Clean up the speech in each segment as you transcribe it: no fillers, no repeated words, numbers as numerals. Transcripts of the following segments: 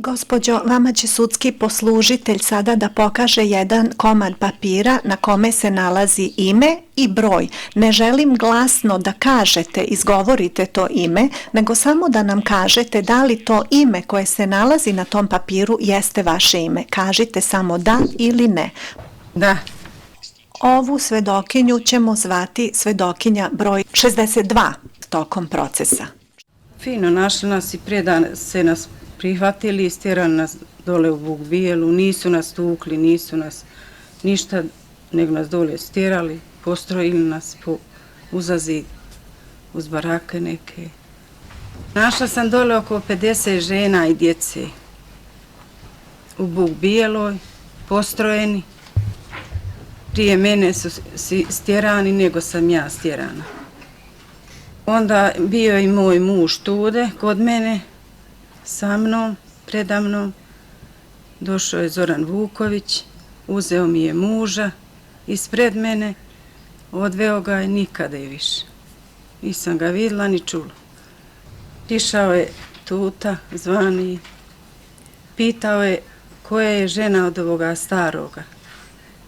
Gospođo, vama će sudski poslužitelj sada da pokaže jedan komad papira na kome se nalazi ime i broj. Ne želim glasno da kažete, izgovorite to ime, nego samo da nam kažete da li to ime koje se nalazi na tom papiru jeste vaše ime. Kažite samo da ili ne. Da. Ovu svedokinju ćemo zvati svedokinja broj 62 tokom procesa. Fino našli nas i predan se nas prihvatili i stjerali nas dole u Buk Bijelu, nisu nas tukli, nisu nas ništa, nego nas dole stjerali, postrojili nas uzazid uz barake neke. Našla sam dole oko 50 žena i djece u Buk Bijeloj, postrojeni. Prije mene su stjerani nego sam ja stjerana. Onda bio i moj muž tude kod mene, sa mnom, predamnom. Došao je Zoran Vuković, uzeo mi je muža ispred mene, odveo ga je nikada i više. Nisam ga vidjela ni čula. Išao je tuta, zvani, pitao je koja je žena od ovoga staroga.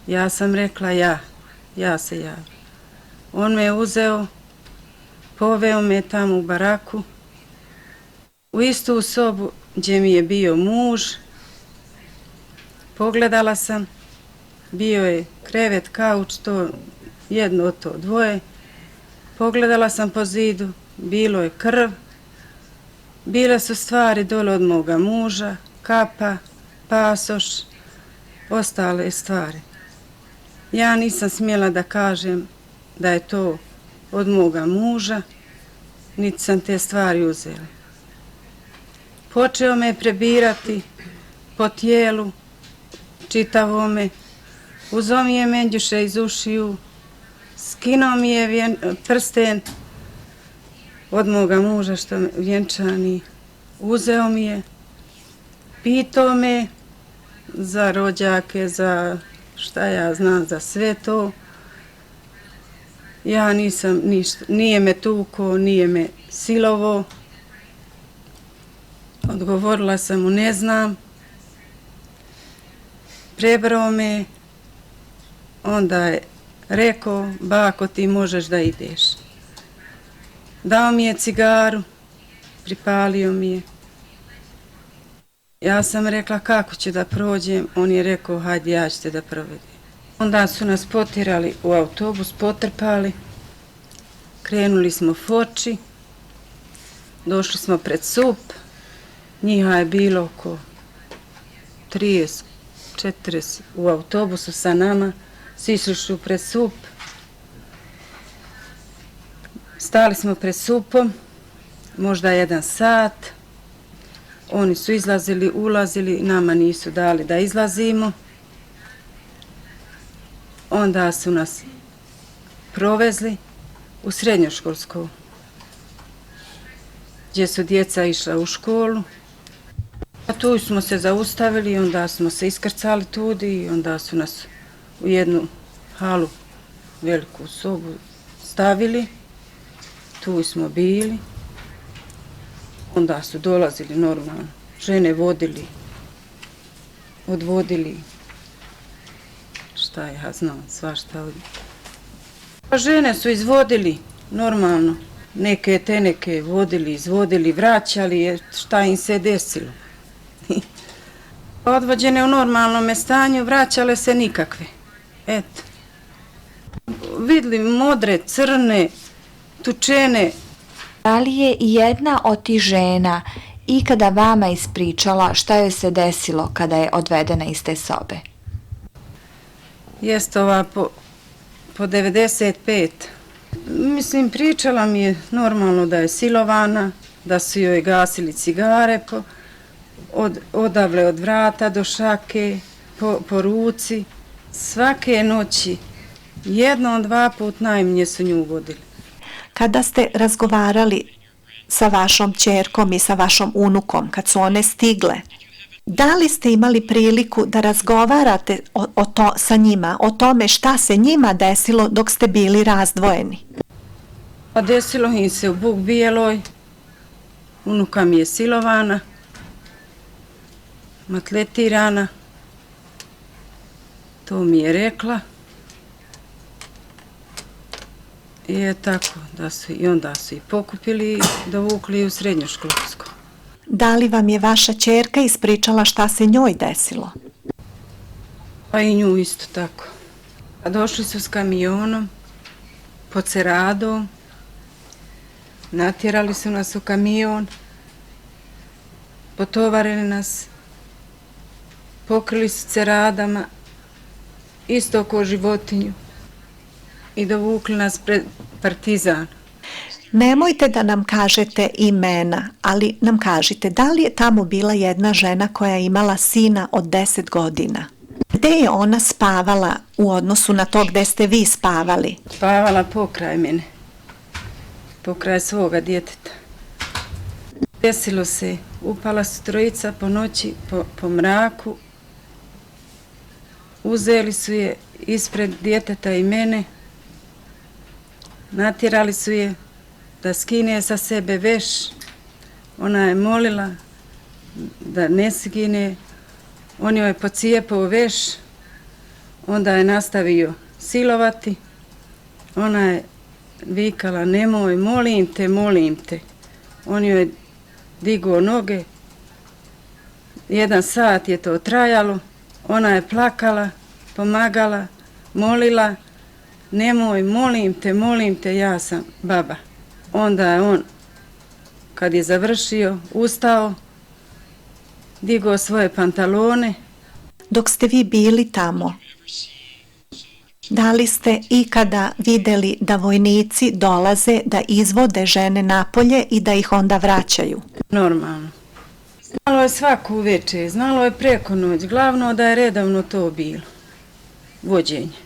Ja sam rekla ja se javim. On me je uzeo, poveo me tamo u baraku, u istu sobu gdje mi je bio muž. Pogledala sam, bio je krevet, kauč, to jedno od to dvoje. Pogledala sam po zidu, bilo je krv, bile su stvari dole od moga muža, kapa, pasoš, ostale stvari. Ja nisam smjela da kažem da je to od moga muža, niti sam te stvari uzela. Počeo me prebirati po tijelu, čitavome, uzeo mi je menđuše iz ušiju, skinuo mi je prsten od moga muža što vjenčani, uzeo mi je, pitao me za rođake, za šta ja znam, za sve to. Ja nisam ništa, nije me tuko, nije me silovo. Odgovorila sam mu ne znam. Prebrao me, onda je rekao, bako ti možeš da ideš. Dao mi je cigaru, pripalio mi je. Ja sam rekla kako ću da prođem, on je rekao hajde ja ću te da provedem. Onda su nas potjerali u autobus, potrpali, krenuli smo Foči, došli smo pred SUP, njiha je bilo oko 30, 40 u autobusu sa nama, sišli su pred SUP, stali smo pred SUP-om, možda 1 sat, oni su izlazili, ulazili, nama nisu dali da izlazimo. Onda su nas provezli u srednjoškolsku, gdje su djeca išla u školu. A tu smo se zaustavili i onda smo se iskrcali tudi i onda su nas u jednu halu, veliku sobu stavili. Tu smo bili. Onda su dolazili normalno, žene vodili, odvodili, šta ja znam, svašta od... Žene su izvodili normalno, neke te neke vodili, izvodili, vraćali, šta im se desilo. Odvođene u normalnom stanju, vraćale se nikakve, eto. Vidli modre, crne, tučene. Da li je jedna od tih žena ikada vama ispričala šta joj se desilo kada je odvedena iz te sobe? Jeste ova po 95. Mislim, pričala mi je normalno da je silovana, da su joj gasili cigare odavle od vrata do šake, po ruci. Svake noći, 1-2 put najmanje su nju vodili. Kada ste razgovarali sa vašom ćerkom i sa vašom unukom, kad su one stigle, da li ste imali priliku da razgovarate sa njima, o tome šta se njima desilo dok ste bili razdvojeni? Pa desilo im se u Buk Bijeloj, unuka mi je silovana. matletirana. To mi je rekla. I tako, i onda su i pokupili i dovukli u srednjoškolsko. Da li vam je vaša ćerka ispričala šta se njoj desilo? Pa i nju isto tako. A došli su s kamionom, pod Ceradom, natjerali su nas u kamion, potovarili nas, pokrili su Ceradama, isto ko životinju i dovukli nas pred Partizan. Nemojte da nam kažete imena, ali nam kažite da li je tamo bila jedna žena koja je imala sina od 10 godina? Gde je ona spavala u odnosu na to gde ste vi spavali? Spavala pokraj mene, pokraj svoga djeteta. Desilo se, upala su trojica po noći, po mraku, uzeli su je ispred djeteta i mene, natjerali su je da skine sa sebe veš. Ona je molila da ne skine, on joj je pocijepao veš, onda je nastavio silovati. Ona je vikala nemoj, molim te, molim te. On joj je digao noge, 1 sat je to trajalo, ona je plakala, pomagala, molila, nemoj, molim te, ja sam baba. Onda je on, kad je završio, ustao, digao svoje pantalone. Dok ste vi bili tamo, da li ste ikada videli da vojnici dolaze da izvode žene napolje i da ih onda vraćaju? Normalno. Znalo je svaku večer, znalo je preko noć, glavno da je redovno to bilo, vođenje.